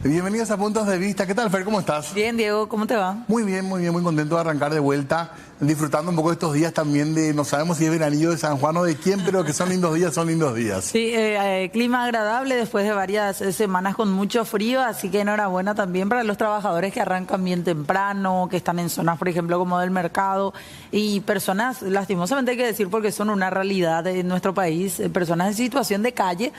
Bienvenidos a Puntos de Vista. ¿Qué tal, Fer? ¿Cómo estás? Bien, Diego, ¿cómo te va? Muy bien, muy contento de arrancar de vuelta, disfrutando un poco de estos días también de, no sabemos si es veranillo de San Juan o de quién, pero que son lindos días, son lindos días. Sí, clima agradable después de varias semanas con mucho frío, así que enhorabuena también para los trabajadores que arrancan bien temprano, que están en zonas, por ejemplo, como del mercado, y personas, lastimosamente hay que decir porque son una realidad en nuestro país, personas en situación de calle,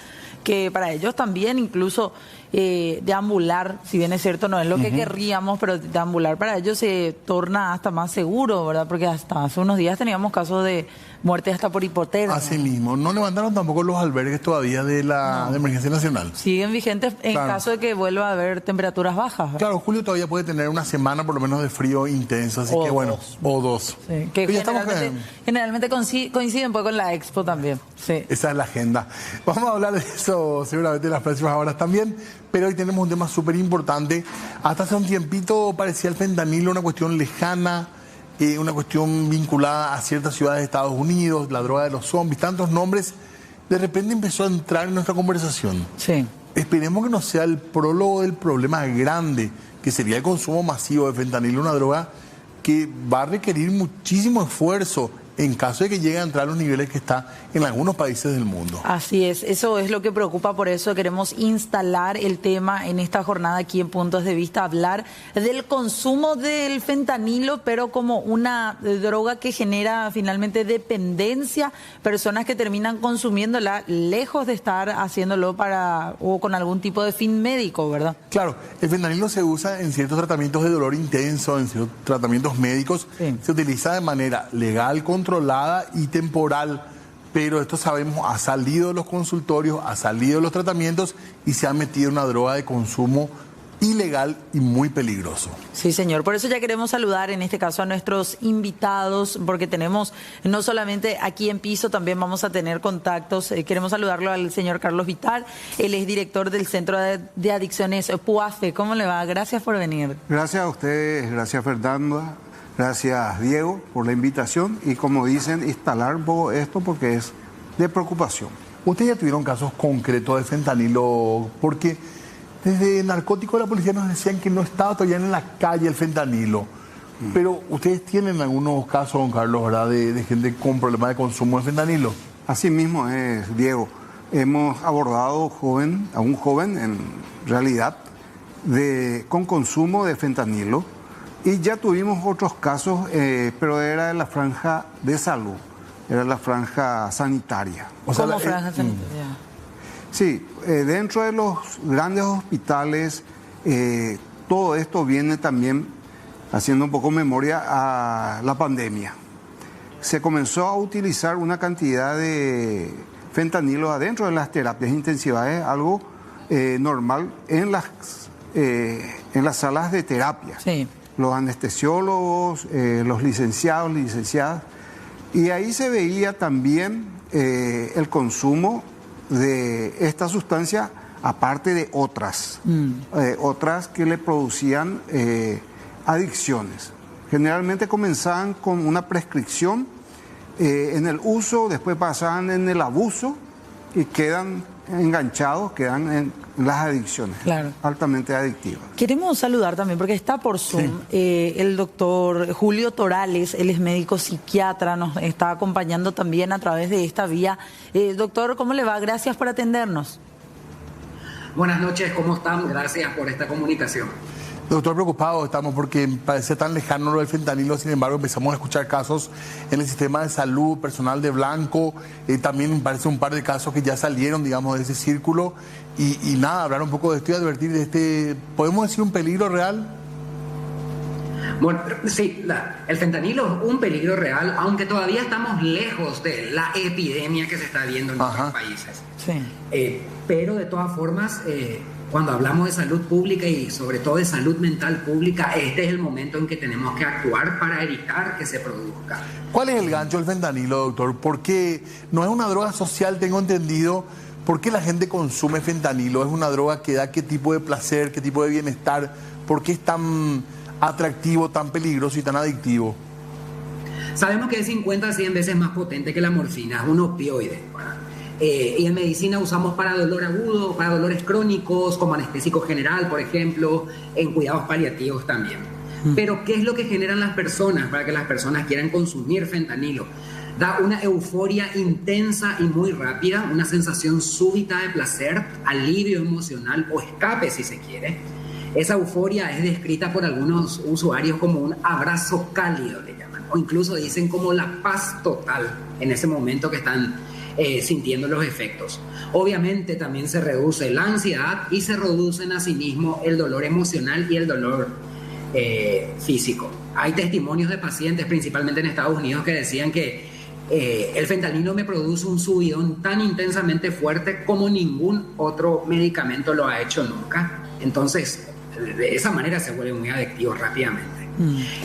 que para ellos también incluso deambular, si bien es cierto, no es lo que querríamos, pero deambular para ellos se torna hasta más seguro, ¿verdad? Porque hasta hace unos días teníamos casos de muerte hasta por hipotermia. Así mismo, no levantaron tampoco los albergues todavía de la de emergencia nacional. Siguen vigentes en caso de que vuelva a haber temperaturas bajas, ¿verdad? Claro, julio todavía puede tener una semana por lo menos de frío intenso, así O que bueno, dos. o dos. Sí, que generalmente coinciden pues con la Expo también. Sí. Esa es la agenda. Vamos a hablar de eso seguramente en las próximas horas también, pero hoy tenemos un tema súper importante. Hasta hace un tiempito parecía el fentanilo una cuestión lejana, una cuestión vinculada a ciertas ciudades de Estados Unidos, la droga de los zombies, tantos nombres. De repente empezó a entrar en nuestra conversación. Sí. Esperemos que no sea el prólogo del problema grande, que sería el consumo masivo de fentanilo, una droga que va a requerir muchísimo esfuerzo en caso de que llegue a entrar a los niveles que está en algunos países del mundo. Así es, eso es lo que preocupa, por eso queremos instalar el tema en esta jornada aquí en Puntos de Vista, hablar del consumo del fentanilo, pero como una droga que genera finalmente dependencia, personas que terminan consumiéndola lejos de estar haciéndolo para o con algún tipo de fin médico, ¿verdad? Claro, el fentanilo se usa en ciertos tratamientos de dolor intenso, en ciertos tratamientos médicos, se utiliza de manera legal, controlada y temporal, pero esto sabemos ha salido de los consultorios, ha salido de los tratamientos y se ha metido en una droga de consumo ilegal y muy peligroso. Sí, señor. Por eso ya queremos saludar en este caso a nuestros invitados, porque tenemos no solamente aquí en piso, también vamos a tener contactos. Queremos saludarlo al señor Carlos Vitar, él es director del Centro de Adicciones PUAFE. ¿Cómo le va? Gracias por venir. Gracias a ustedes, gracias Fernando. Gracias, Diego, por la invitación y, como dicen, instalar un poco esto porque es de preocupación. Ustedes ya tuvieron casos concretos de fentanilo, porque desde narcóticos la policía nos decían que no estaba todavía en la calle el fentanilo. Pero ustedes tienen algunos casos, don Carlos, ¿verdad?, de gente con problemas de consumo de fentanilo. Así mismo es, Diego. Hemos abordado a un joven, en realidad, con consumo de fentanilo. Y ya tuvimos otros casos, pero era de la franja de salud, era la franja sanitaria. ¿Cómo franja sanitaria? Sí, dentro de los grandes hospitales, todo esto viene también haciendo un poco memoria a la pandemia. Se comenzó a utilizar una cantidad de fentanilo adentro de las terapias intensivas, algo normal en las salas de terapia. Sí. Los anestesiólogos, los licenciados, licenciadas, y ahí se veía también el consumo de esta sustancia, aparte de otras, otras que le producían adicciones. Generalmente comenzaban con una prescripción en el uso, después pasaban en el abuso y quedan enganchados, quedan en las adicciones, claro, altamente adictivas. Queremos saludar también, porque está por Zoom, el doctor Julio Torales, él es médico psiquiatra, nos está acompañando también a través de esta vía. Doctor, ¿cómo le va? Gracias por atendernos. Buenas noches, ¿cómo están? Gracias por esta comunicación. Doctor, preocupados estamos porque parece tan lejano lo del fentanilo, sin embargo empezamos a escuchar casos en el sistema de salud, personal de blanco, también parece un par de casos que ya salieron, digamos, de ese círculo, y nada, hablar un poco de esto y advertir de este, ¿podemos decir un peligro real? Bueno, sí, el fentanilo es un peligro real, aunque todavía estamos lejos de la epidemia que se está viendo en nuestros países. Sí. Pero de todas formas, cuando hablamos de salud pública y sobre todo de salud mental pública, este es el momento en que tenemos que actuar para evitar que se produzca. ¿Cuál es el gancho del fentanilo, doctor? Porque no es una droga social, tengo entendido. ¿Por qué la gente consume fentanilo? ¿Es una droga que da qué tipo de placer, qué tipo de bienestar? ¿Por qué es tan atractivo, tan peligroso y tan adictivo? Sabemos que es 50 a 100 veces más potente que la morfina, es un opioide. Y en medicina usamos para dolor agudo, para dolores crónicos, como anestésico general, por ejemplo, en cuidados paliativos también. Pero ¿qué es lo que generan las personas para que las personas quieran consumir fentanilo? Da una euforia intensa y muy rápida, una sensación súbita de placer, alivio emocional o escape si se quiere. Esa euforia es descrita por algunos usuarios como un abrazo cálido, le llaman, o incluso dicen como la paz total en ese momento que están sintiendo los efectos. Obviamente también se reduce la ansiedad y se reducen asimismo el dolor emocional y el dolor físico. Hay testimonios de pacientes, principalmente en Estados Unidos, que decían que el fentanilo me produce un subidón tan intensamente fuerte como ningún otro medicamento lo ha hecho nunca. Entonces, de esa manera se vuelve muy adictivo rápidamente.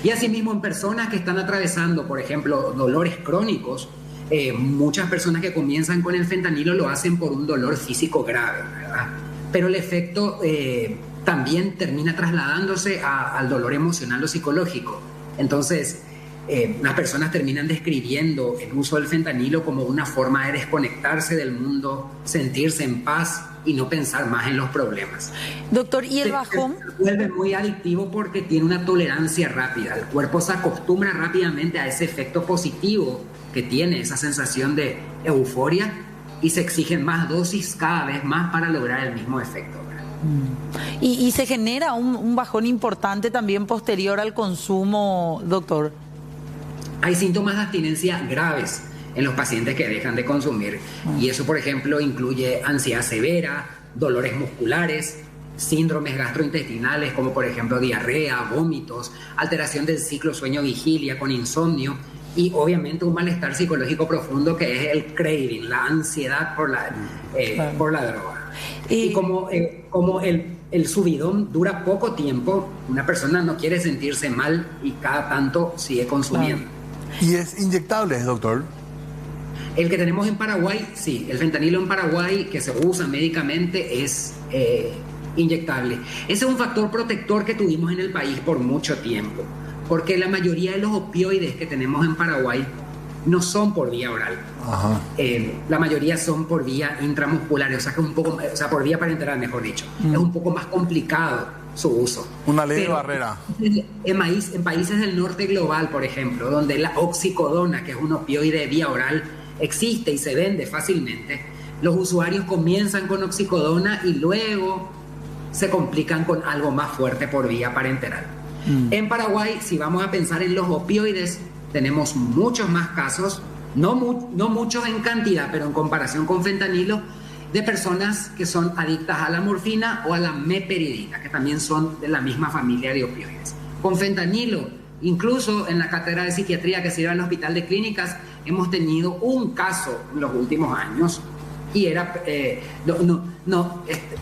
Y asimismo en personas que están atravesando, por ejemplo, dolores crónicos, muchas personas que comienzan con el fentanilo lo hacen por un dolor físico grave, ¿verdad? Pero el efecto también termina trasladándose al dolor emocional o psicológico. Entonces, las personas terminan describiendo el uso del fentanilo como una forma de desconectarse del mundo, sentirse en paz y no pensar más en los problemas. Doctor, ¿y el bajón? Se vuelve muy adictivo porque tiene una tolerancia rápida. El cuerpo se acostumbra rápidamente a ese efecto positivo que tiene, esa sensación de euforia, y se exigen más dosis cada vez más para lograr el mismo efecto. Y se genera un bajón importante también posterior al consumo, doctor. Hay síntomas de abstinencia graves en los pacientes que dejan de consumir. Y eso, por ejemplo, incluye ansiedad severa, dolores musculares, síndromes gastrointestinales como por ejemplo diarrea, vómitos, alteración del ciclo sueño-vigilia con insomnio y obviamente un malestar psicológico profundo que es el craving, la ansiedad por la droga. Y como el subidón dura poco tiempo, una persona no quiere sentirse mal y cada tanto sigue consumiendo. ¿Y es inyectable, doctor? El que tenemos en Paraguay, sí. El fentanilo en Paraguay, que se usa médicamente, es inyectable. Ese es un factor protector que tuvimos en el país por mucho tiempo, porque la mayoría de los opioides que tenemos en Paraguay no son por vía oral. Ajá. La mayoría son por vía intramuscular, o sea, por vía parenteral, mejor dicho. Es un poco más complicado su uso. Una ley de barrera. En países del norte global, por ejemplo, donde la oxicodona, que es un opioide de vía oral, existe y se vende fácilmente, los usuarios comienzan con oxicodona y luego se complican con algo más fuerte por vía parenteral. En Paraguay, si vamos a pensar en los opioides, tenemos muchos más casos, no muchos en cantidad, pero en comparación con fentanilo, de personas que son adictas a la morfina o a la meperidina, que también son de la misma familia de opioides. Con fentanilo, incluso en la cátedra de psiquiatría que sirve al Hospital de Clínicas, hemos tenido un caso en los últimos años y era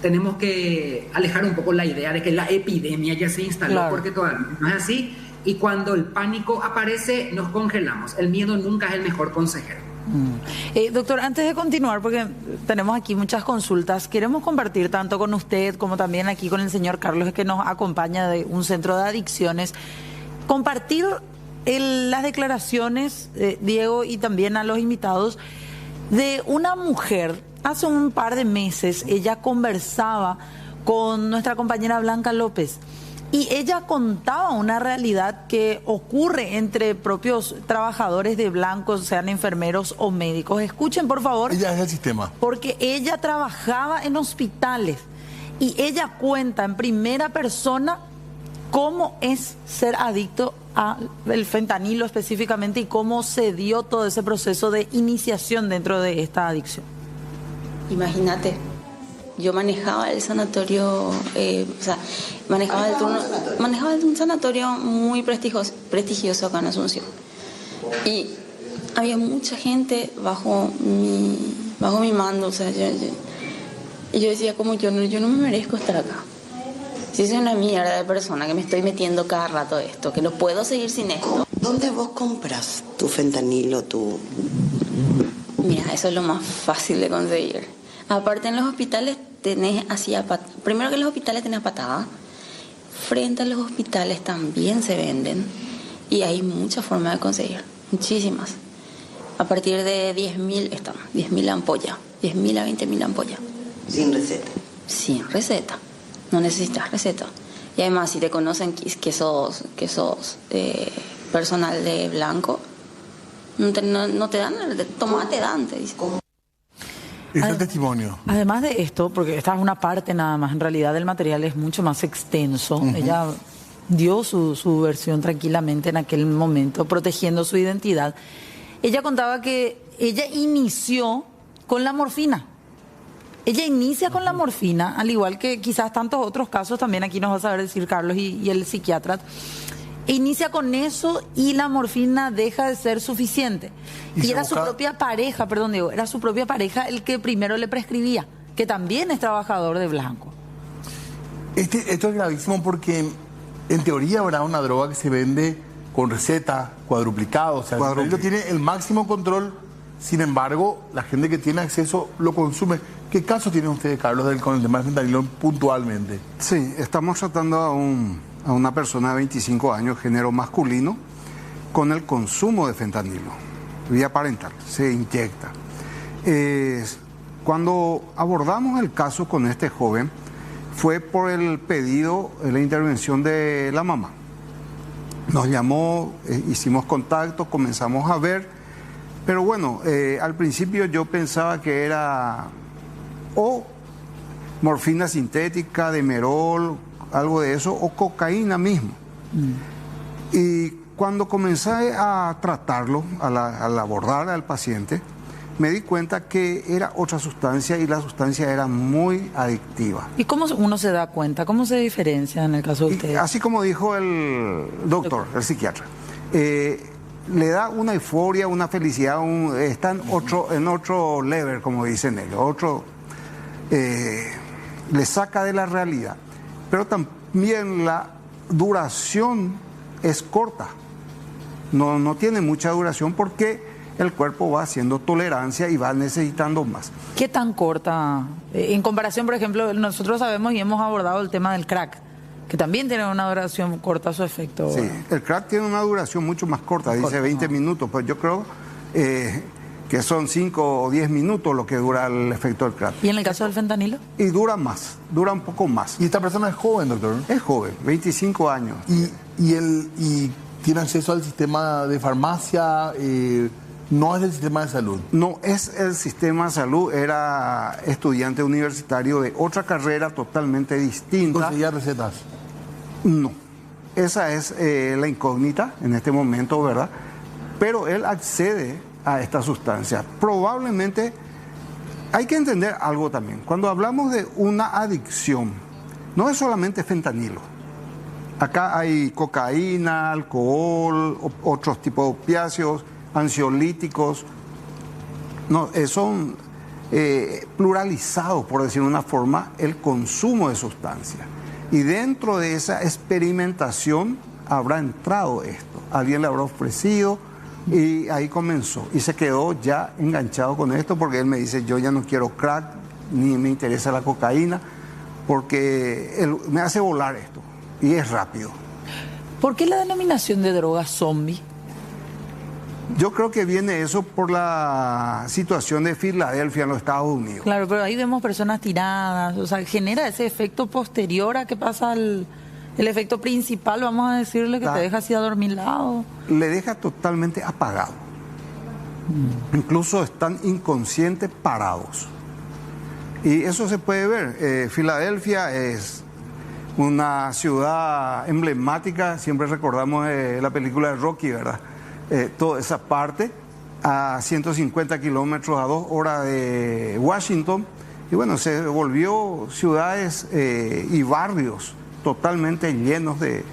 tenemos que alejar un poco la idea de que la epidemia ya se instaló, claro, porque todavía no es así, y cuando el pánico aparece nos congelamos. El miedo nunca es el mejor consejero. Doctor, antes de continuar, porque tenemos aquí muchas consultas, queremos compartir tanto con usted como también aquí con el señor Carlos, que nos acompaña de un centro de adicciones, compartir las declaraciones, Diego, y también a los invitados, de una mujer. Hace un par de meses ella conversaba con nuestra compañera Blanca López y ella contaba una realidad que ocurre entre propios trabajadores de blancos, sean enfermeros o médicos. Escuchen, por favor. Ella es el sistema. Porque ella trabajaba en hospitales y ella cuenta en primera persona cómo es ser adicto al fentanilo específicamente y cómo se dio todo ese proceso de iniciación dentro de esta adicción. Imagínate, yo manejaba el sanatorio, manejaba un sanatorio muy prestigioso acá en Asunción. Y había mucha gente bajo mi mando, o sea, y yo decía como yo no me merezco estar acá. Si soy una mierda de persona que me estoy metiendo cada rato esto, que no puedo seguir sin esto. ¿Dónde vos compras tu fentanilo, Mira, eso es lo más fácil de conseguir. Aparte en los hospitales tenés primero que en los hospitales tenés patada. Frente a los hospitales también se venden. Y hay muchas formas de conseguir, muchísimas. A partir de 10.000 ampollas. 10.000 a 20.000 ampollas. Sin receta. Sin receta. No necesitas receta. Y además, si te conocen que sos personal de blanco, no te dan, toma, te dan, te dicen. Es el testimonio. Además de esto, porque esta es una parte nada más, en realidad el material es mucho más extenso. Ella dio su versión tranquilamente en aquel momento, protegiendo su identidad. Ella contaba que ella inició con la morfina. Ella inicia con la morfina, al igual que quizás tantos otros casos, también aquí nos va a saber decir Carlos y el psiquiatra. Inicia con eso y la morfina deja de ser suficiente. Y era su propia pareja, perdón Diego, era su propia pareja el que primero le prescribía, que también es trabajador de blanco. Esto es gravísimo porque en teoría habrá una droga que se vende con receta, cuadruplicado, o sea, el fentanilo tiene el máximo control, sin embargo, la gente que tiene acceso lo consume. ¿Qué caso tienen ustedes, Carlos, con el tema del fentanilo puntualmente? Sí, estamos tratando a una persona de 25 años, género masculino, con el consumo de fentanilo, vía parental, se inyecta. Cuando abordamos el caso con este joven, fue por el pedido, la intervención de la mamá. Nos llamó, hicimos contacto, comenzamos a ver, pero bueno, al principio yo pensaba que era o morfina sintética, demerol, algo de eso, o cocaína mismo. Y cuando comencé a tratarlo, al abordar al paciente, me di cuenta que era otra sustancia y la sustancia era muy adictiva. ¿Y cómo uno se da cuenta? ¿Cómo se diferencia en el caso de ustedes? Así como dijo el doctor, el psiquiatra, le da una euforia, una felicidad, está en otro level, como dicen ellos, le saca de la realidad. Pero también la duración es corta, no tiene mucha duración porque el cuerpo va haciendo tolerancia y va necesitando más. ¿Qué tan corta? En comparación, por ejemplo, nosotros sabemos y hemos abordado el tema del crack, que también tiene una duración corta su efecto. Sí, el crack tiene una duración mucho más corta, dice 20 minutos, pues yo creo que son 5 o 10 minutos lo que dura el efecto del crack. ¿Y en el caso del fentanilo? Y dura más, dura un poco más. ¿Y esta persona es joven, doctor? Es joven, 25 años. ¿Y tiene acceso al sistema de farmacia? ¿No es del sistema de salud? No es el sistema de salud, era estudiante universitario de otra carrera totalmente distinta. ¿Conseguía recetas? No, esa es la incógnita en este momento, ¿verdad? Pero él accede a esta sustancia. Probablemente hay que entender algo también. Cuando hablamos de una adicción, no es solamente fentanilo. Acá hay cocaína, alcohol, otros tipos de opiáceos, ansiolíticos. No, son pluralizados, por decir de una forma, el consumo de sustancias. Y dentro de esa experimentación habrá entrado esto. Alguien le habrá ofrecido y ahí comenzó. Y se quedó ya enganchado con esto porque él me dice, yo ya no quiero crack, ni me interesa la cocaína, porque me hace volar esto. Y es rápido. ¿Por qué la denominación de droga zombie? Yo creo que viene eso por la situación de Filadelfia en los Estados Unidos. Claro, pero ahí vemos personas tiradas, o sea, genera ese efecto posterior a que pasa el efecto principal, vamos a decirle, que te deja así adormilado. Le deja totalmente apagado. Incluso están inconscientes, parados. Y eso se puede ver. Filadelfia es una ciudad emblemática, siempre recordamos la película de Rocky, ¿verdad? Toda esa parte, a 150 kilómetros, a 2 horas de Washington, y bueno, se volvió ciudades y barrios totalmente llenos de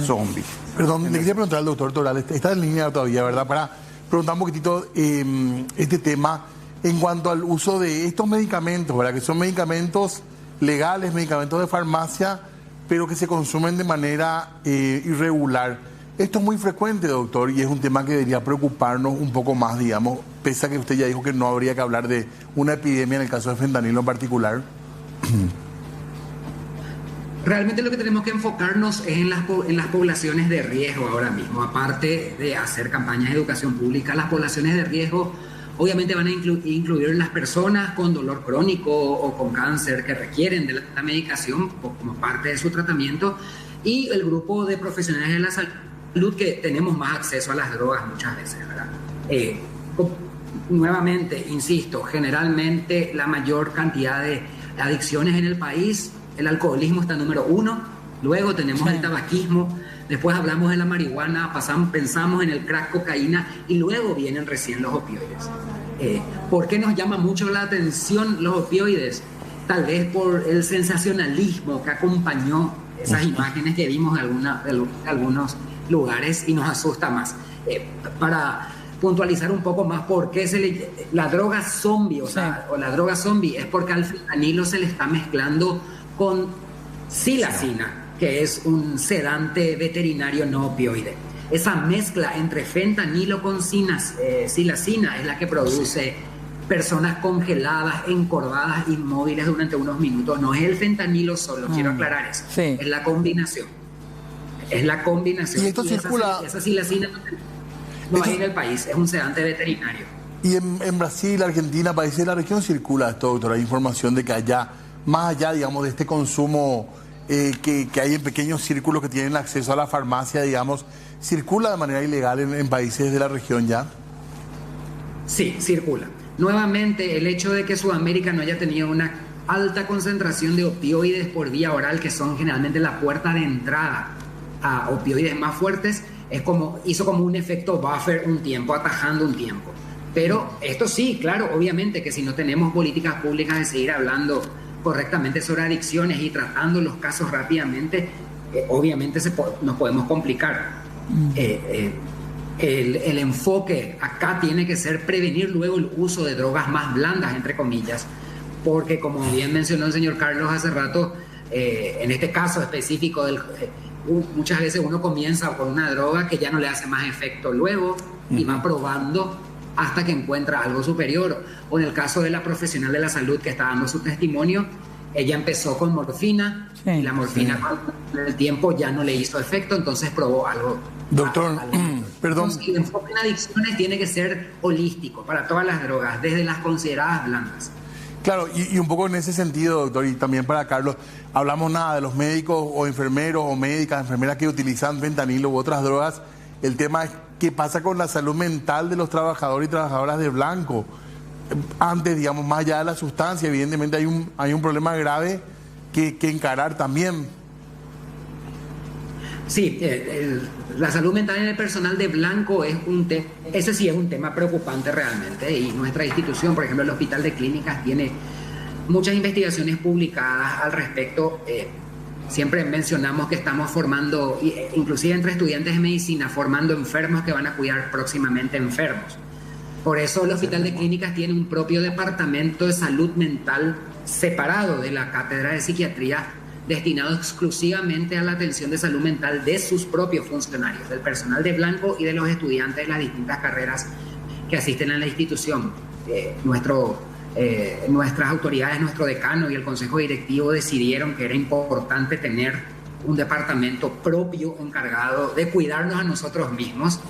zombies. Perdón, le quería preguntar al doctor Toral, está en línea todavía, ¿verdad? Para preguntar un poquitito este tema en cuanto al uso de estos medicamentos, ¿verdad? Que son medicamentos legales, medicamentos de farmacia, pero que se consumen de manera irregular. Esto es muy frecuente, doctor, y es un tema que debería preocuparnos un poco más, digamos, pese a que usted ya dijo que no habría que hablar de una epidemia en el caso de fentanilo en particular. Realmente lo que tenemos que enfocarnos es en las poblaciones de riesgo ahora mismo. Aparte de hacer campañas de educación pública, las poblaciones de riesgo Obviamente van a incluir las personas con dolor crónico o con cáncer que requieren de la medicación como parte de su tratamiento, y el grupo de profesionales de la salud que tenemos más acceso a las drogas muchas veces, ¿verdad? Nuevamente, insisto, generalmente la mayor cantidad de adicciones en el país, el alcoholismo está número 1, luego tenemos el tabaquismo, después hablamos de la marihuana, pensamos en el crack, cocaína, y luego vienen recién los opioides. ¿Por qué nos llama mucho la atención los opioides? Tal vez por el sensacionalismo que acompañó esas imágenes que vimos de algunos lugares y nos asusta más. Para puntualizar un poco más por qué la droga zombie, o la droga zombie, es porque al fentanilo se le está mezclando con silacina, que es un sedante veterinario no opioide. Esa mezcla entre fentanilo con silacina es la que produce personas congeladas, encorvadas, inmóviles durante unos minutos. No es el fentanilo solo, quiero aclarar eso. Sí. Es la combinación. Es la combinación. Y esto circula... Esa silacina no hay en el país, es un sedante veterinario. Y en Brasil, Argentina, países de la región circula esto, doctora, información de que allá, más allá, digamos, de este consumo que hay en pequeños círculos que tienen acceso a la farmacia, digamos, ¿circula de manera ilegal en países de la región ya? Sí, circula. Nuevamente, el hecho de que Sudamérica no haya tenido una alta concentración de opioides por vía oral, que son generalmente la puerta de entrada a opioides más fuertes, hizo como un efecto buffer un tiempo, atajando un tiempo. Pero esto sí, claro, obviamente que si no tenemos políticas públicas de seguir hablando correctamente sobre adicciones y tratando los casos rápidamente, obviamente nos podemos complicar. El enfoque acá tiene que ser prevenir luego el uso de drogas más blandas, entre comillas, porque como bien mencionó el señor Carlos hace rato, en este caso específico muchas veces uno comienza con una droga que ya no le hace más efecto luego y va probando hasta que encuentra algo superior. O en el caso de la profesional de la salud que está dando su testimonio, ella empezó con morfina y la morfina con el tiempo ya no le hizo efecto, entonces probó algo. Doctor, perdón. Entonces, el enfoque en adicciones tiene que ser holístico para todas las drogas, desde las consideradas blandas. Claro, y un poco en ese sentido, doctor, y también para Carlos, hablamos nada de los médicos o enfermeros o médicas, enfermeras que utilizan fentanilo u otras drogas. El tema es qué pasa con la salud mental de los trabajadores y trabajadoras de blanco. Antes, digamos, más allá de la sustancia, evidentemente hay un problema grave que encarar también. Sí, la salud mental en el personal de blanco ese sí es un tema preocupante realmente, y nuestra institución, por ejemplo, el Hospital de Clínicas, tiene muchas investigaciones publicadas al respecto. Siempre mencionamos que estamos formando, inclusive entre estudiantes de medicina, formando enfermos que van a cuidar próximamente enfermos. Por eso el Hospital de Clínicas tiene un propio departamento de salud mental separado de la cátedra de psiquiatría, destinado exclusivamente a la atención de salud mental de sus propios funcionarios, del personal de blanco y de los estudiantes de las distintas carreras que asisten a la institución. Nuestras autoridades, nuestro decano y el consejo directivo decidieron que era importante tener un departamento propio encargado de cuidarnos a nosotros mismos,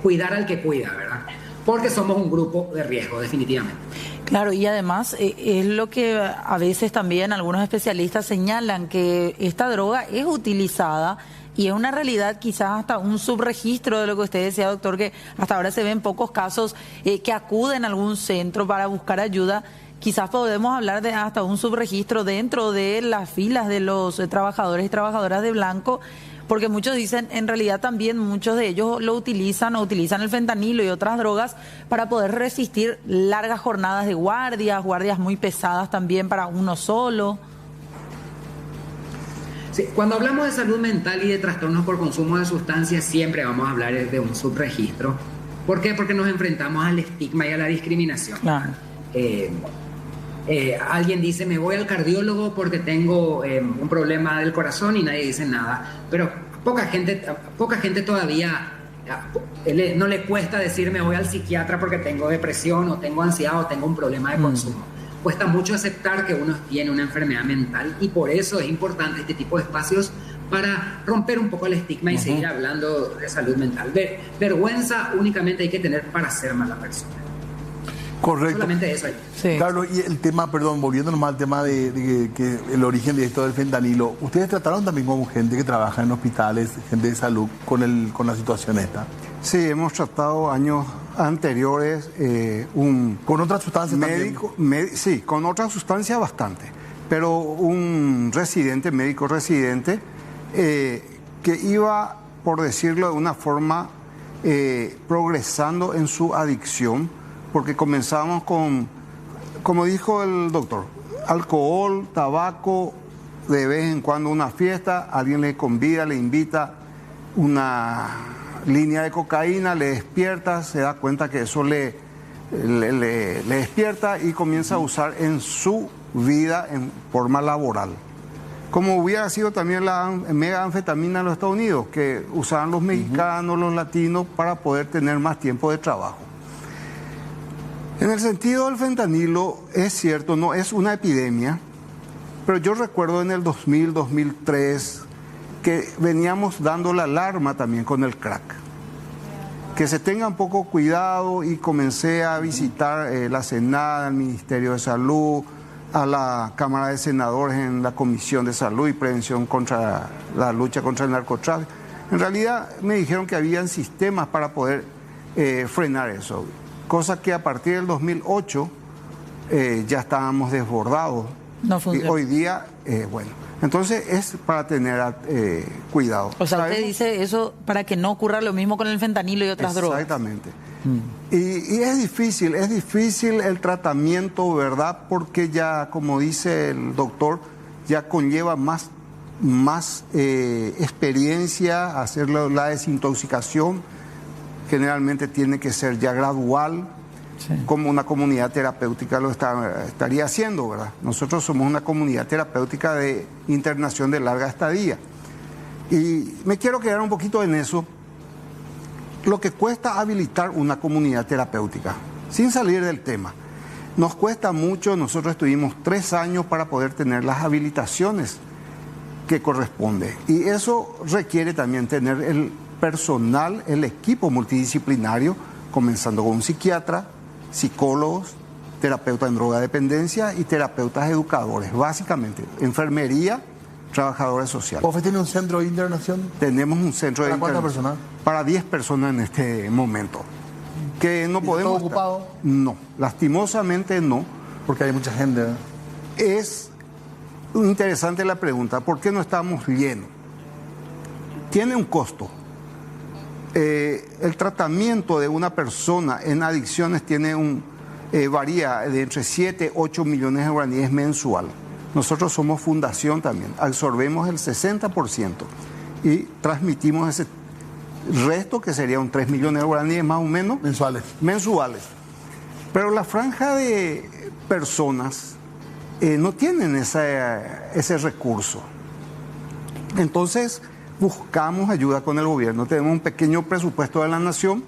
cuidar al que cuida, ¿verdad? Porque somos un grupo de riesgo, definitivamente. Claro, y además es lo que a veces también algunos especialistas señalan, que esta droga es utilizada y es una realidad, quizás hasta un subregistro de lo que usted decía, doctor, que hasta ahora se ven pocos casos que acuden a algún centro para buscar ayuda. Quizás podemos hablar de hasta un subregistro dentro de las filas de los trabajadores y trabajadoras de blanco, porque muchos dicen, en realidad también muchos de ellos lo utilizan o utilizan el fentanilo y otras drogas para poder resistir largas jornadas de guardias muy pesadas también para uno solo. Sí, cuando hablamos de salud mental y de trastornos por consumo de sustancias, siempre vamos a hablar de un subregistro. ¿Por qué? Porque nos enfrentamos al estigma y a la discriminación. Claro. Alguien dice, me voy al cardiólogo porque tengo un problema del corazón, y nadie dice nada. Pero poca gente todavía no le cuesta decir, me voy al psiquiatra porque tengo depresión o tengo ansiedad o tengo un problema de consumo. Cuesta mucho aceptar que uno tiene una enfermedad mental, y por eso es importante este tipo de espacios para romper un poco el estigma y seguir hablando de salud mental. Vergüenza únicamente hay que tener para ser mala persona. Correcto. Solamente eso. Sí. Carlos, y el tema, perdón, volviéndonos más al tema de que el origen de esto del fentanilo, ¿ustedes trataron también con gente que trabaja en hospitales, gente de salud, con la situación esta? Sí, hemos tratado años anteriores ¿Con otras sustancias médico, sí, con otras sustancias bastante, pero un médico residente, que iba, por decirlo de una forma, progresando en su adicción, porque comenzamos con, como dijo el doctor, alcohol, tabaco, de vez en cuando una fiesta, alguien le convida, le invita una línea de cocaína, le despierta, se da cuenta que eso le despierta y comienza a usar en su vida en forma laboral. Como hubiera sido también la megaanfetamina en los Estados Unidos, que usaban los mexicanos, los latinos, para poder tener más tiempo de trabajo. En el sentido del fentanilo, es cierto, no es una epidemia, pero yo recuerdo en el 2000, 2003, que veníamos dando la alarma también con el crack. Que se tenga un poco cuidado, y comencé a visitar la Senada, el Ministerio de Salud, a la Cámara de Senadores en la Comisión de Salud y Prevención contra la lucha contra el narcotráfico. En realidad me dijeron que habían sistemas para poder frenar eso, cosa que a partir del 2008 ya estábamos desbordados. No funciona. Y hoy día, bueno, entonces es para tener cuidado. O sea, usted dice eso para que no ocurra lo mismo con el fentanilo y otras drogas. Exactamente. Y es difícil el tratamiento, ¿verdad? Porque ya, como dice el doctor, ya conlleva más experiencia, hacer la desintoxicación. Generalmente tiene que ser ya gradual, sí, como una comunidad terapéutica lo estaría haciendo, ¿verdad? Nosotros somos una comunidad terapéutica de internación de larga estadía. Y me quiero quedar un poquito en eso. Lo que cuesta habilitar una comunidad terapéutica, sin salir del tema. Nos cuesta mucho, nosotros estuvimos 3 años para poder tener las habilitaciones que corresponde. Y eso requiere también tener el personal, el equipo multidisciplinario, comenzando con un psiquiatra, psicólogos, terapeutas en drogadependencia y terapeutas educadores, básicamente, enfermería, trabajadores sociales. ¿OFE tiene un centro de internación? Tenemos un centro de internación. ¿Para cuántas personas? Para 10 personas en este momento. Que no podemos. ¿Todo ocupado? No, lastimosamente no. Porque hay mucha gente, ¿verdad? Es interesante la pregunta, ¿por qué no estamos llenos? Tiene un costo. El tratamiento de una persona en adicciones varía de entre 7 a 8 millones de guaraníes mensual. Nosotros somos fundación también, absorbemos el 60% y transmitimos ese resto, que sería un 3 millones de guaraníes más o menos. Mensuales. Pero la franja de personas no tienen ese recurso. Entonces buscamos ayuda con el gobierno. Tenemos un pequeño presupuesto de la nación,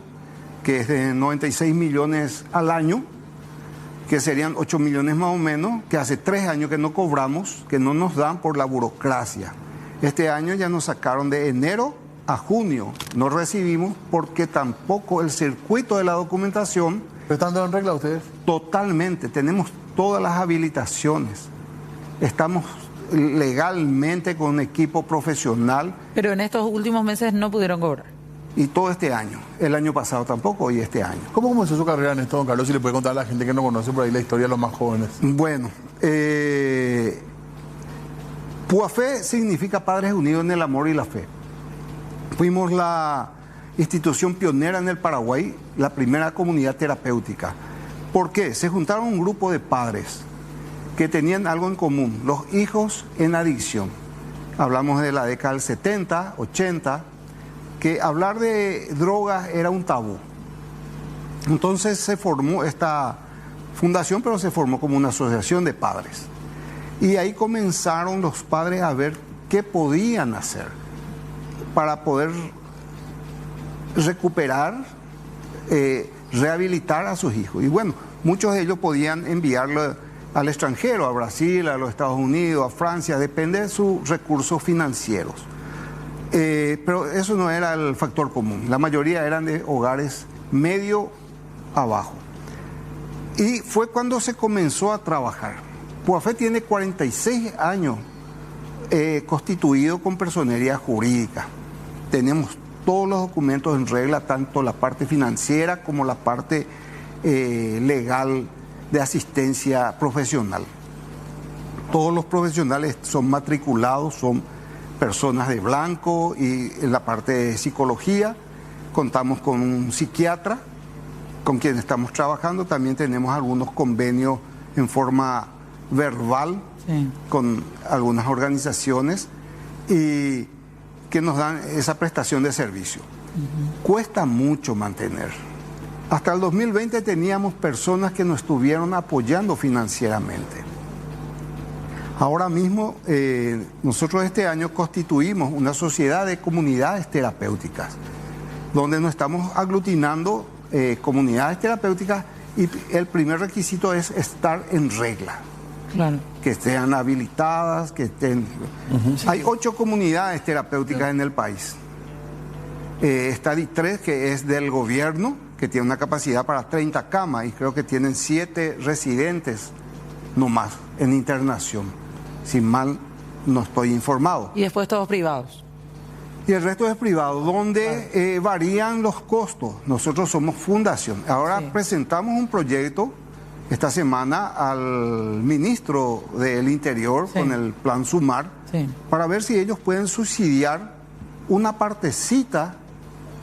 que es de 96 millones al año, que serían 8 millones más o menos, que hace 3 años que no cobramos, que no nos dan por la burocracia. Este año ya nos sacaron de enero a junio, no recibimos porque tampoco el circuito de la documentación... ¿Pero están en regla ustedes? Totalmente, tenemos todas las habilitaciones, estamos legalmente con un equipo profesional. Pero en estos últimos meses no pudieron cobrar. Y todo este año, el año pasado tampoco y este año. ¿Cómo comenzó su carrera en esto, don Carlos? Si le puede contar a la gente que no conoce por ahí la historia de los más jóvenes. Bueno, PUAFE significa Padres Unidos en el Amor y la Fe. Fuimos la institución pionera en el Paraguay, la primera comunidad terapéutica. ¿Por qué? Se juntaron un grupo de padres que tenían algo en común, los hijos en adicción. Hablamos de la década del 70, 80, que hablar de drogas era un tabú. Entonces se formó esta fundación, pero se formó como una asociación de padres. Y ahí comenzaron los padres a ver qué podían hacer para poder recuperar, rehabilitar a sus hijos. Y bueno, muchos de ellos podían enviarlo al extranjero, a Brasil, a los Estados Unidos, a Francia, depende de sus recursos financieros. Pero eso no era el factor común. La mayoría eran de hogares medio abajo. Y fue cuando se comenzó a trabajar. PUAFE tiene 46 años constituido con personería jurídica. Tenemos todos los documentos en regla, tanto la parte financiera como la parte legal de asistencia profesional. Todos los profesionales son matriculados, son personas de blanco, y en la parte de psicología contamos con un psiquiatra con quien estamos trabajando. También tenemos algunos convenios en forma verbal con algunas organizaciones y que nos dan esa prestación de servicio. Cuesta mucho mantener. Hasta el 2020 teníamos personas que nos estuvieron apoyando financieramente. Ahora mismo, nosotros este año constituimos una sociedad de comunidades terapéuticas, donde nos estamos aglutinando comunidades terapéuticas, y el primer requisito es estar en regla. Claro. Que estén habilitadas, que estén... Hay 8 comunidades terapéuticas en el país. Está DIC3, que es del gobierno, que tiene una capacidad para 30 camas, y creo que tienen 7 residentes nomás en internación, si mal no estoy informado. Y después todos privados. Y el resto es privado, donde varían los costos. Nosotros somos fundación. Ahora presentamos un proyecto esta semana al ministro del Interior con el plan Sumar, para ver si ellos pueden subsidiar una partecita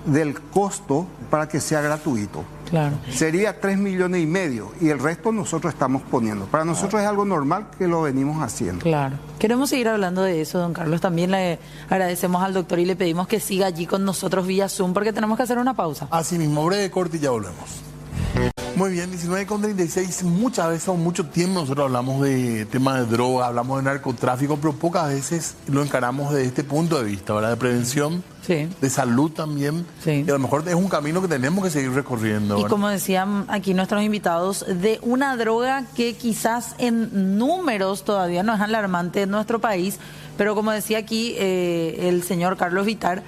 del costo para que sea gratuito. Claro. Sería 3,5 millones y el resto nosotros estamos poniendo. Para nosotros es algo normal que lo venimos haciendo. Claro. Queremos seguir hablando de eso, don Carlos. También le agradecemos al doctor y le pedimos que siga allí con nosotros vía Zoom, porque tenemos que hacer una pausa. Así mismo, breve corte y ya volvemos. Muy bien, 19:36. Muchas veces o mucho tiempo nosotros hablamos de tema de droga, hablamos de narcotráfico, pero pocas veces lo encaramos desde este punto de vista, ¿verdad? De prevención, de salud también. Y a lo mejor es un camino que tenemos que seguir recorriendo, ¿verdad? Y como decían aquí nuestros invitados, de una droga que quizás en números todavía no es alarmante en nuestro país, pero como decía aquí el señor Carlos Vitar,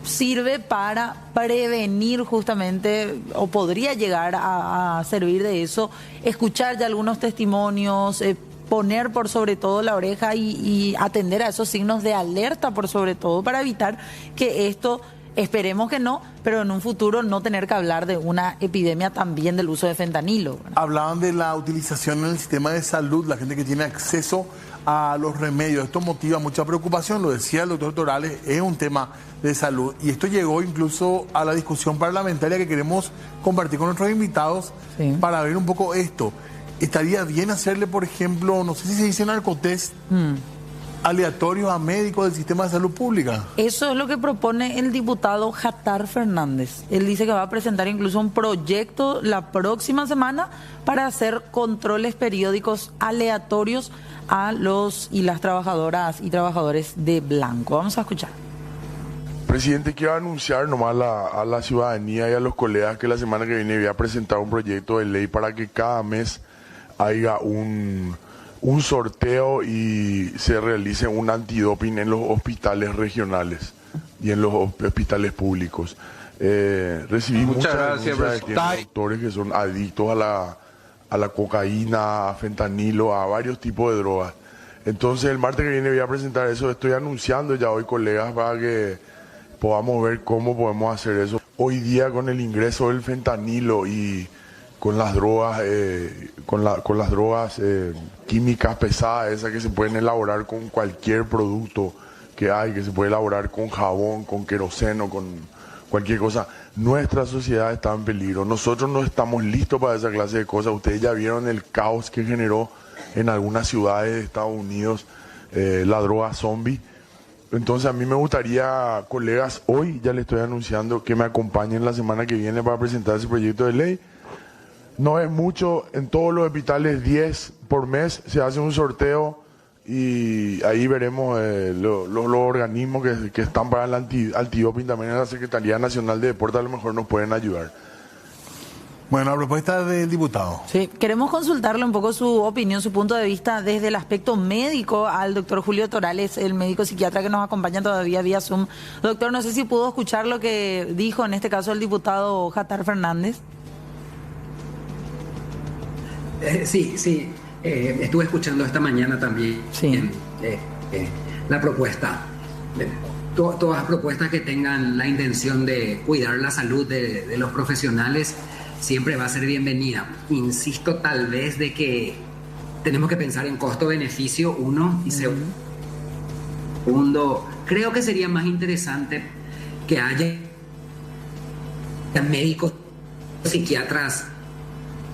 sirve para prevenir justamente, o podría llegar a servir de eso, escuchar ya algunos testimonios, poner por sobre todo la oreja y atender a esos signos de alerta por sobre todo, para evitar que esto, esperemos que no, pero en un futuro no tener que hablar de una epidemia también del uso de fentanilo. Hablaban de la utilización en el sistema de salud, la gente que tiene acceso a los remedios. Esto motiva mucha preocupación, lo decía el doctor Torales, es un tema de salud. Y esto llegó incluso a la discusión parlamentaria que queremos compartir con nuestros invitados para ver un poco esto. Estaría bien hacerle, por ejemplo, no sé si se dice narcotest, aleatorios a médicos del sistema de salud pública. Eso es lo que propone el diputado Jatar Fernández. Él dice que va a presentar incluso un proyecto la próxima semana para hacer controles periódicos aleatorios a los y las trabajadoras y trabajadores de blanco. Vamos a escuchar. Presidente, quiero anunciar nomás a la ciudadanía y a los colegas que la semana que viene voy a presentar un proyecto de ley para que cada mes haya un sorteo y se realice un antidoping en los hospitales regionales y en los hospitales públicos. Recibí muchas gracias de doctores que son adictos a la cocaína, a fentanilo, a varios tipos de drogas. Entonces el martes que viene voy a presentar eso. Estoy anunciando ya hoy, colegas, para que podamos ver cómo podemos hacer eso. Hoy día, con el ingreso del fentanilo y con las drogas, con las drogas químicas pesadas, esas que se pueden elaborar con cualquier producto que hay, que se puede elaborar con jabón, con queroseno, con cualquier cosa. Nuestra sociedad está en peligro. Nosotros no estamos listos para esa clase de cosas. Ustedes ya vieron el caos que generó en algunas ciudades de Estados Unidos la droga zombie. Entonces a mí me gustaría, colegas, hoy ya les estoy anunciando que me acompañen la semana que viene para presentar ese proyecto de ley. No es mucho, en todos los hospitales 10 por mes se hace un sorteo y ahí veremos los organismos que están para el antidoping, también en la Secretaría Nacional de Deportes, a lo mejor nos pueden ayudar. Bueno, a propuesta del diputado. Sí, queremos consultarle un poco su opinión, su punto de vista desde el aspecto médico al doctor Julio Torales, el médico psiquiatra que nos acompaña todavía vía Zoom. Doctor, no sé si pudo escuchar lo que dijo en este caso el diputado Jatar Fernández. Sí. Estuve escuchando esta mañana también la propuesta. Todas las propuestas que tengan la intención de cuidar la salud de los profesionales siempre va a ser bienvenida. Insisto, tal vez de que tenemos que pensar en costo-beneficio, uno, y segundo, creo que sería más interesante que haya médicos, psiquiatras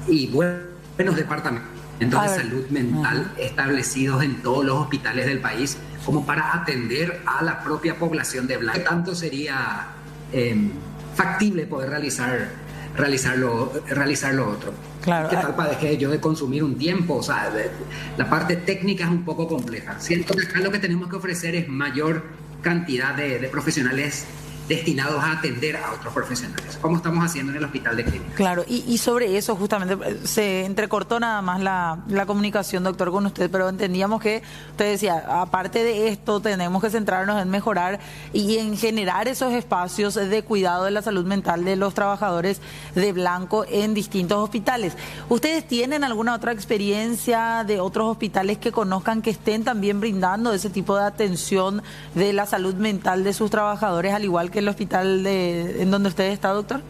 y buenos departamentos de salud mental establecidos en todos los hospitales del país, como para atender a la propia población de Blanco. ¿Tanto sería factible poder realizar lo otro? Claro. ¿Qué tal para dejar yo de consumir un tiempo? O sea, la parte técnica es un poco compleja. Siento que acá lo que tenemos que ofrecer es mayor cantidad de profesionales destinados a atender a otros profesionales, como estamos haciendo en el hospital de clínica. Claro, y sobre eso justamente se entrecortó nada más la comunicación, doctor, con usted, pero entendíamos que usted decía, aparte de esto, tenemos que centrarnos en mejorar y en generar esos espacios de cuidado de la salud mental de los trabajadores de Blanco en distintos hospitales. ¿Ustedes tienen alguna otra experiencia de otros hospitales que conozcan que estén también brindando ese tipo de atención de la salud mental de sus trabajadores, al igual que el hospital en donde usted está, doctor?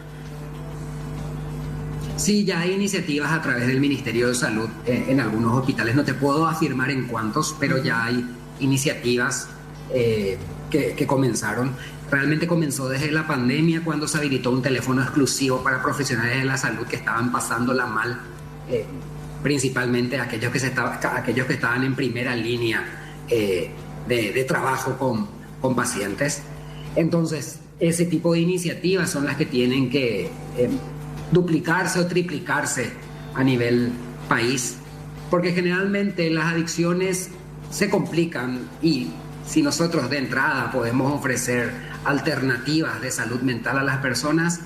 Sí, ya hay iniciativas a través del Ministerio de Salud en algunos hospitales. No te puedo afirmar en cuántos, pero ya hay iniciativas que comenzaron. Realmente comenzó desde la pandemia, cuando se habilitó un teléfono exclusivo para profesionales de la salud que estaban pasándola mal, principalmente aquellos que estaban en primera línea de trabajo con pacientes. Entonces, ese tipo de iniciativas son las que tienen que duplicarse o triplicarse a nivel país, porque generalmente las adicciones se complican, y si nosotros de entrada podemos ofrecer alternativas de salud mental a las personas,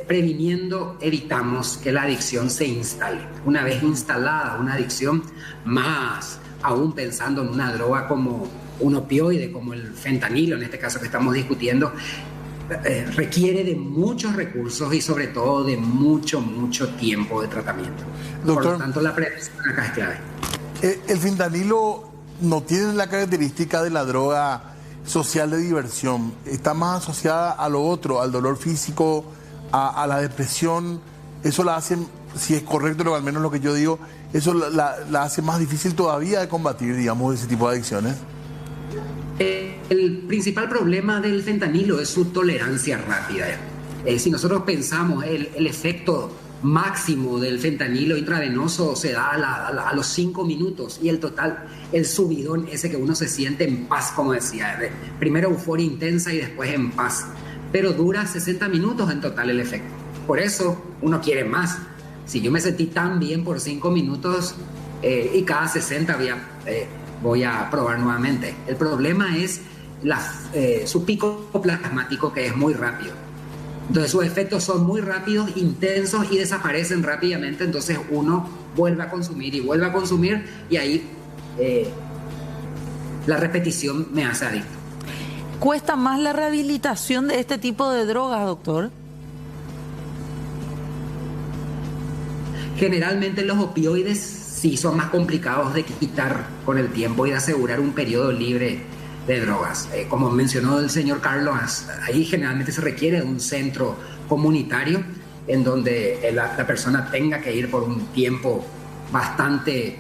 previniendo, evitamos que la adicción se instale. Una vez instalada una adicción, más aún pensando en una droga como un opioide, como el fentanilo, en este caso que estamos discutiendo, requiere de muchos recursos y sobre todo de mucho tiempo de tratamiento. Doctor, por lo tanto, la prevención acá es clave. El fentanilo no tiene la característica de la droga social de diversión, está más asociada a lo otro, al dolor físico, a la depresión. Eso la hace, si es correcto, al menos lo que yo digo, eso la hace más difícil todavía de combatir, digamos, ese tipo de adicciones. El principal problema del fentanilo es su tolerancia rápida. Si nosotros pensamos, el efecto máximo del fentanilo intravenoso se da a los 5 minutos, y el subidón ese que uno se siente en paz, como decía, primero euforia intensa y después en paz, pero dura 60 minutos en total el efecto. Por eso uno quiere más. Si yo me sentí tan bien por 5 minutos y cada 60 voy a probar nuevamente. El problema es su pico plasmático, que es muy rápido. Entonces sus efectos son muy rápidos, intensos, y desaparecen rápidamente. Entonces uno vuelve a consumir y vuelve a consumir, y ahí la repetición me hace adicto. ¿Cuesta más la rehabilitación de este tipo de drogas, doctor? Generalmente los opioides sí son más complicados de quitar con el tiempo y de asegurar un periodo libre de drogas. Como mencionó el señor Carlos, ahí generalmente se requiere un centro comunitario en donde la persona tenga que ir por un tiempo bastante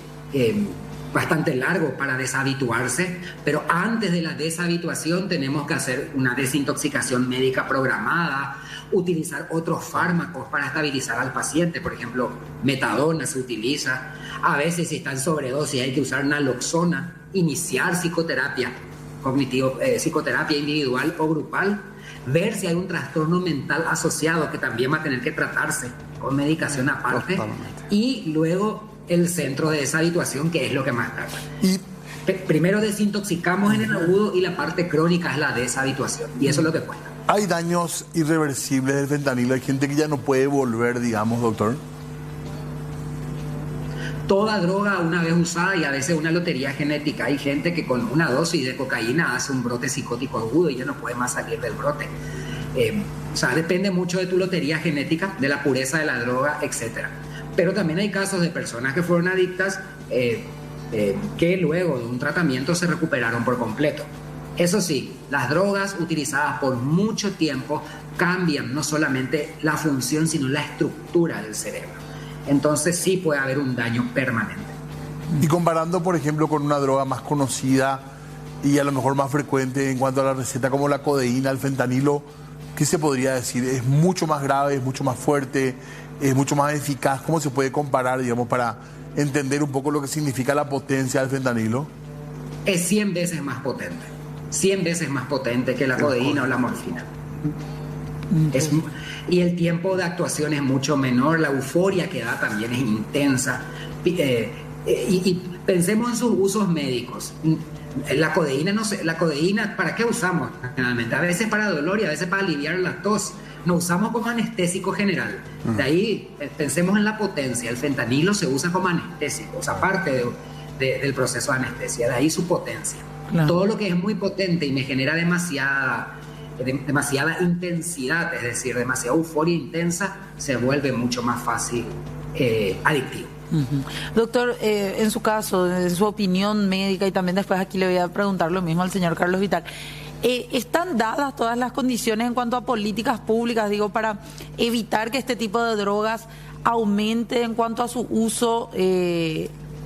largo para deshabituarse, pero antes de la deshabituación tenemos que hacer una desintoxicación médica programada, utilizar otros fármacos para estabilizar al paciente. Por ejemplo, metadona se utiliza. A veces, si está en sobredosis, hay que usar naloxona, iniciar psicoterapia psicoterapia individual o grupal, ver si hay un trastorno mental asociado que también va a tener que tratarse con medicación aparte, y luego el centro de deshabituación, que es lo que más tarda. Primero desintoxicamos en el agudo, y la parte crónica es la deshabituación, y eso es lo que cuesta. ¿Hay daños irreversibles del fentanilo? ¿Hay gente que ya no puede volver, digamos, doctor? Toda droga una vez usada, y a veces una lotería genética. Hay gente que con una dosis de cocaína hace un brote psicótico agudo y ya no puede más salir del brote. O sea, depende mucho de tu lotería genética, de la pureza de la droga, etc. Pero también hay casos de personas que fueron adictas que luego de un tratamiento se recuperaron por completo. Eso sí, las drogas utilizadas por mucho tiempo cambian no solamente la función, sino la estructura del cerebro. Entonces sí puede haber un daño permanente. Y comparando, por ejemplo, con una droga más conocida y a lo mejor más frecuente en cuanto a la receta, como la codeína, el fentanilo, ¿qué se podría decir? ¿Es mucho más grave, es mucho más fuerte, es mucho más eficaz? ¿Cómo se puede comparar, digamos, para entender un poco lo que significa la potencia del fentanilo? Es 100 veces más potente. 100 veces más potente que la codeína o la morfina. Y el tiempo de actuación es mucho menor, la euforia que da también es intensa. Y pensemos en sus usos médicos. La codeína, ¿para qué usamos generalmente? A veces para dolor y a veces para aliviar la tos. Lo usamos como anestésico general. De ahí pensemos en la potencia. El fentanilo se usa como anestésico, o sea, parte del proceso de anestesia. De ahí su potencia. Claro. Todo lo que es muy potente y me genera demasiada intensidad, es decir, demasiada euforia intensa, se vuelve mucho más fácil adictivo. Doctor, en su caso, en su opinión médica, y también después aquí le voy a preguntar lo mismo al señor Carlos Vital, ¿están dadas todas las condiciones en cuanto a políticas públicas, digo, para evitar que este tipo de drogas aumente en cuanto a su uso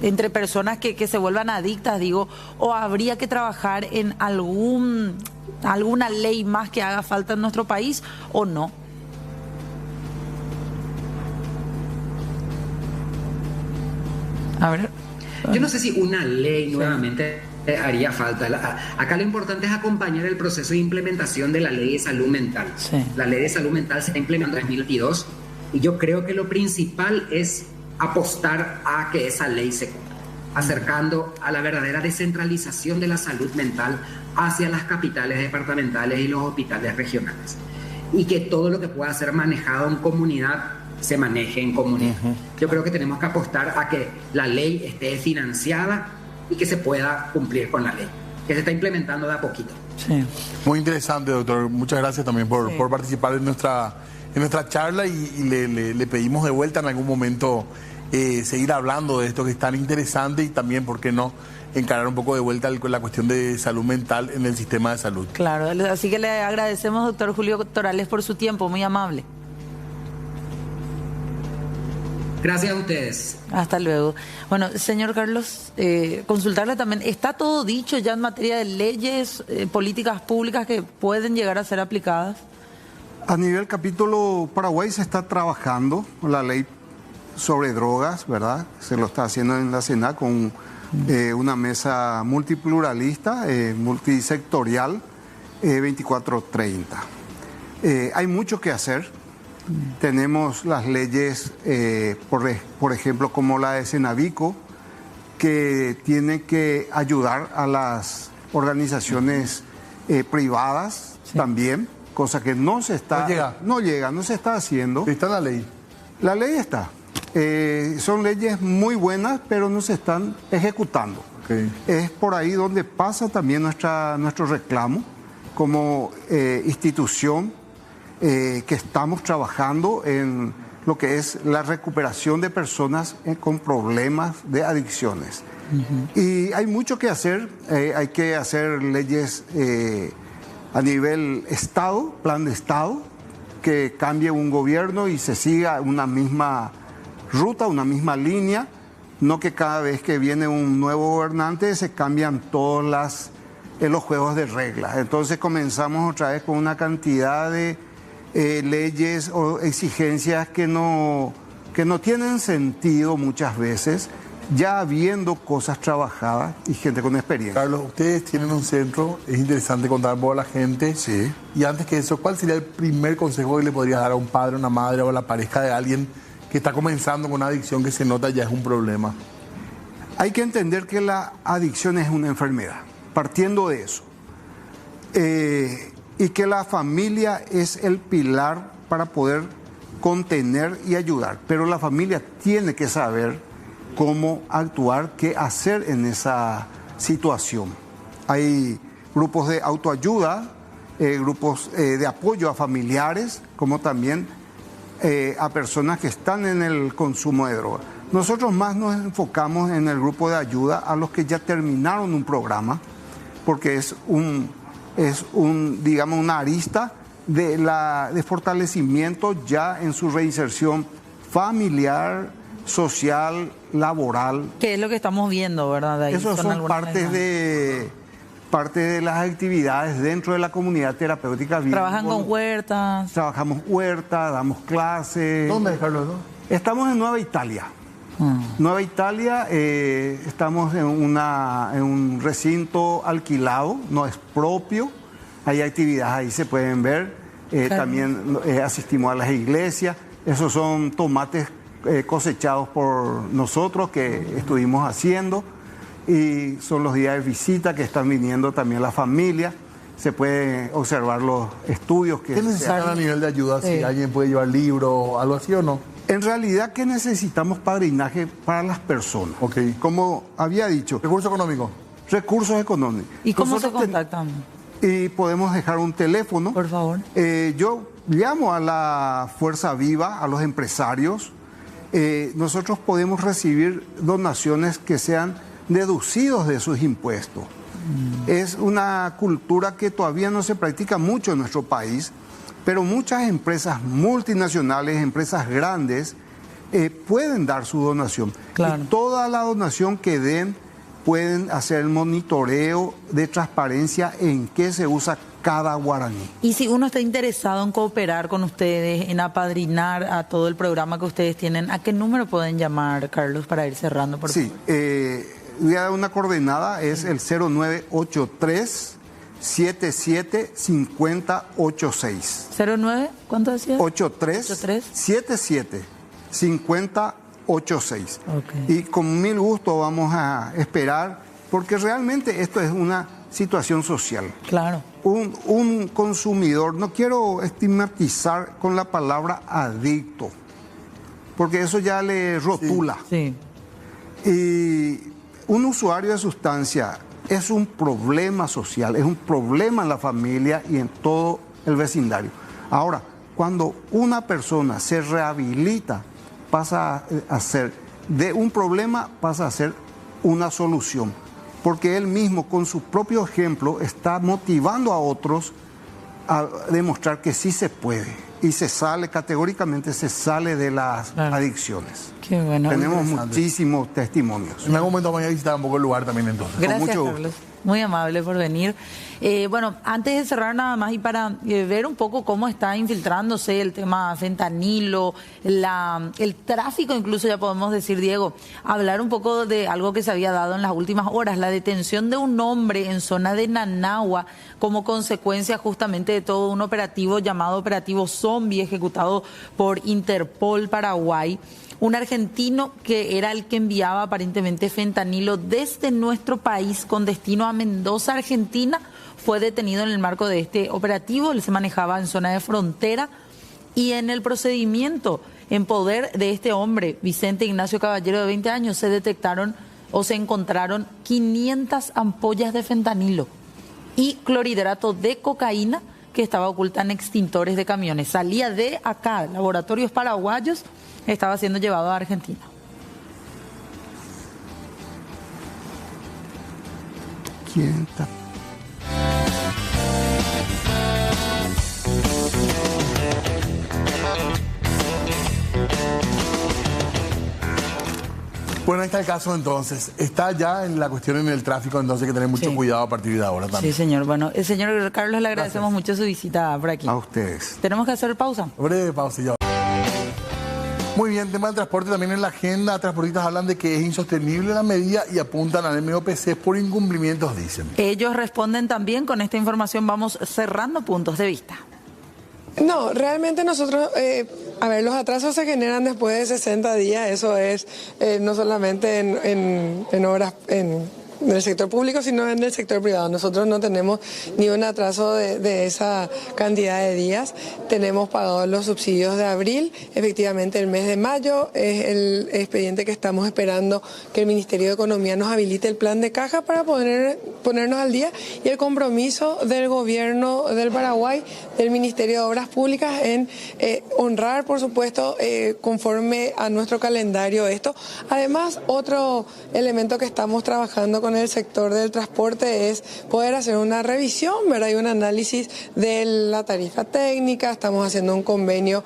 entre personas que se vuelvan adictas, digo, o habría que trabajar en alguna ley más que haga falta en nuestro país o no? A ver. Yo no sé si una ley nuevamente haría falta. Acá lo importante es acompañar el proceso de implementación de la ley de salud mental. Sí. La ley de salud mental se implementó en 2022 y yo creo que lo principal es apostar a que esa ley se cumpla, acercando a la verdadera descentralización de la salud mental hacia las capitales departamentales y los hospitales regionales. Y que todo lo que pueda ser manejado en comunidad se maneje en comunidad. Yo creo que tenemos que apostar a que la ley esté financiada y que se pueda cumplir con la ley, que se está implementando de a poquito. Sí. Muy interesante, doctor. Muchas gracias también por participar en nuestra charla y le pedimos de vuelta en algún momento seguir hablando de esto que es tan interesante y también, ¿por qué no?, encarar un poco de vuelta la cuestión de salud mental en el sistema de salud. Claro, así que le agradecemos, doctor Julio Torales, por su tiempo, muy amable. Gracias a ustedes. Hasta luego. Bueno, señor Carlos, consultarle también, ¿está todo dicho ya en materia de leyes, políticas públicas que pueden llegar a ser aplicadas? A nivel capítulo Paraguay se está trabajando la ley sobre drogas, ¿verdad? Se lo está haciendo en la SENAC con una mesa multipluralista, multisectorial, 2430. Hay mucho que hacer. Tenemos las leyes, por ejemplo, como la de Senavico, que tiene que ayudar a las organizaciones privadas también, cosa que no se está... No se está haciendo. ¿Está la ley? La ley está. Son leyes muy buenas, pero no se están ejecutando. Okay. Es por ahí donde pasa también nuestro reclamo como institución, que estamos trabajando en lo que es la recuperación de personas con problemas de adicciones. Y hay mucho que hacer, hay que hacer leyes a nivel Estado, plan de Estado, que cambie un gobierno y se siga una misma ruta, una misma línea, no que cada vez que viene un nuevo gobernante se cambian todos los juegos de reglas. Entonces comenzamos otra vez con una cantidad de leyes o exigencias que no tienen sentido muchas veces, ya habiendo cosas trabajadas y gente con experiencia. Carlos, ustedes tienen un centro, es interesante contar por la gente. Sí. Y antes que eso, ¿cuál sería el primer consejo que le podrías dar a un padre, a una madre o a la pareja de alguien que está comenzando con una adicción que se nota ya es un problema? Hay que entender que la adicción es una enfermedad, partiendo de eso. Y que la familia es el pilar para poder contener y ayudar. Pero la familia tiene que saber cómo actuar, qué hacer en esa situación. Hay grupos de autoayuda, grupos de apoyo a familiares, como también a personas que están en el consumo de droga. Nosotros más nos enfocamos en el grupo de ayuda a los que ya terminaron un programa, porque es digamos, una arista de fortalecimiento ya en su reinserción familiar, social, laboral. Que es lo que estamos viendo, ¿verdad? Ahí Eso son parte de las actividades dentro de la comunidad terapéutica. Trabajan con huertas. Trabajamos huertas, damos clases. ¿Dónde, Carlos? Estamos en Nueva Italia. Nueva Italia, estamos en un recinto alquilado, no es propio. Hay actividades ahí, se pueden ver. Claro. También asistimos a las iglesias. Esos son tomates cosechados por nosotros que estuvimos haciendo. Y son los días de visita que están viniendo también la familia. Se pueden observar los estudios que... ¿Qué necesitan a nivel de ayuda? Si alguien puede llevar libros o algo así o no. En realidad, ¿qué necesitamos? Padrinaje para las personas. Okay. Como había dicho. ¿Recursos económicos? Recursos económicos. ¿Y cómo se contactan? Y podemos dejar un teléfono. Por favor. Yo llamo a la Fuerza Viva, a los empresarios. Nosotros podemos recibir donaciones que sean deducidos de sus impuestos. Es una cultura que todavía no se practica mucho en nuestro país, pero muchas empresas multinacionales, empresas grandes, pueden dar su donación. Claro. Y toda la donación que den pueden hacer el monitoreo de transparencia en qué se usa cada guaraní. Y si uno está interesado en cooperar con ustedes, en apadrinar a todo el programa que ustedes tienen, ¿a qué número pueden llamar, Carlos, para ir cerrando? Por favor? Voy a dar una coordenada, es el 0983 775086. 09, ¿cuánto decías? 83 77 5086. Okay. Y con mil gusto vamos a esperar, porque realmente esto es una situación social. Claro. Un consumidor, no quiero estigmatizar con la palabra adicto, porque eso ya le rotula. Sí. Y un usuario de sustancia es un problema social, es un problema en la familia y en todo el vecindario. Ahora, cuando una persona se rehabilita, pasa a ser de un problema, pasa a ser una solución. Porque él mismo, con su propio ejemplo, está motivando a otros a demostrar que sí se puede. Y categóricamente se sale de las adicciones. Qué bueno. Tenemos muchísimos testimonios. En algún momento vamos a visitar un poco el lugar también entonces. Gracias, Carlos. Muy amable por venir. Bueno, antes de cerrar nada más y para ver un poco cómo está infiltrándose el tema fentanilo, el tráfico incluso, ya podemos decir, Diego, hablar un poco de algo que se había dado en las últimas horas, la detención de un hombre en zona de Nanagua como consecuencia justamente de todo un operativo llamado Operativo Zombie, ejecutado por Interpol Paraguay. Un argentino que era el que enviaba aparentemente fentanilo desde nuestro país con destino a Mendoza, Argentina, fue detenido en el marco de este operativo. Él se manejaba en zona de frontera y en el procedimiento en poder de este hombre, Vicente Ignacio Caballero, de 20 años, se detectaron o se encontraron 500 ampollas de fentanilo y clorhidrato de cocaína que estaba oculta en extintores de camiones. Salía de acá, laboratorios paraguayos, estaba siendo llevado a Argentina. ¿Quién está? Bueno, ahí está el caso entonces. Está ya en la cuestión en el tráfico, entonces hay que tener mucho cuidado a partir de ahora también. Sí, señor. Bueno, el señor Carlos, le agradecemos mucho su visita por aquí. A ustedes. Tenemos que hacer pausa. Breve pausa ya. Muy bien, tema del transporte también en la agenda. Transportistas hablan de que es insostenible la medida y apuntan al MOPC por incumplimientos, dicen. Ellos responden también. Con esta información vamos cerrando puntos de vista. No, realmente nosotros, los atrasos se generan después de 60 días, eso es no solamente en horas, del sector público, sino en el sector privado. Nosotros no tenemos ni un atraso de esa cantidad de días. Tenemos pagados los subsidios de abril. Efectivamente, el mes de mayo es el expediente que estamos esperando que el Ministerio de Economía nos habilite el plan de caja para ponernos al día, y el compromiso del gobierno del Paraguay, del Ministerio de Obras Públicas, en honrar, por supuesto, conforme a nuestro calendario esto. Además, otro elemento que estamos trabajando con el sector del transporte es poder hacer una revisión, ¿verdad? Y un análisis de la tarifa técnica. Estamos haciendo un convenio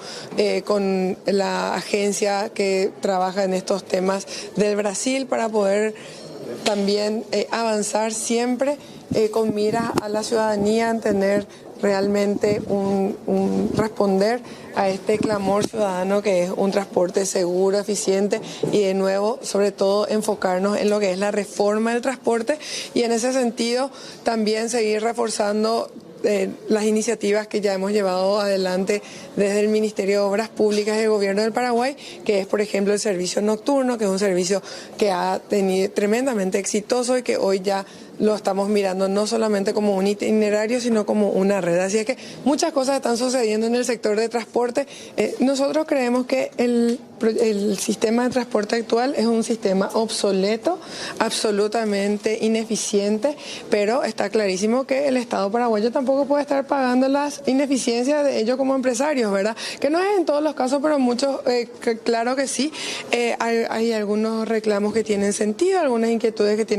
con la agencia que trabaja en estos temas del Brasil para poder también avanzar siempre con miras a la ciudadanía, en tener realmente un responder a este clamor ciudadano que es un transporte seguro, eficiente, y de nuevo, sobre todo, enfocarnos en lo que es la reforma del transporte, y en ese sentido también seguir reforzando las iniciativas que ya hemos llevado adelante desde el Ministerio de Obras Públicas y el Gobierno del Paraguay, que es, por ejemplo, el servicio nocturno, que es un servicio que ha tenido tremendamente exitoso y que hoy ya lo estamos mirando no solamente como un itinerario, sino como una red. Así es que muchas cosas están sucediendo en el sector de transporte. Nosotros creemos que el sistema de transporte actual es un sistema obsoleto, absolutamente ineficiente, pero está clarísimo que el Estado paraguayo tampoco puede estar pagando las ineficiencias de ellos como empresarios, ¿verdad? Que no es en todos los casos, pero muchos, claro que sí. Hay algunos reclamos que tienen sentido, algunas inquietudes que tienen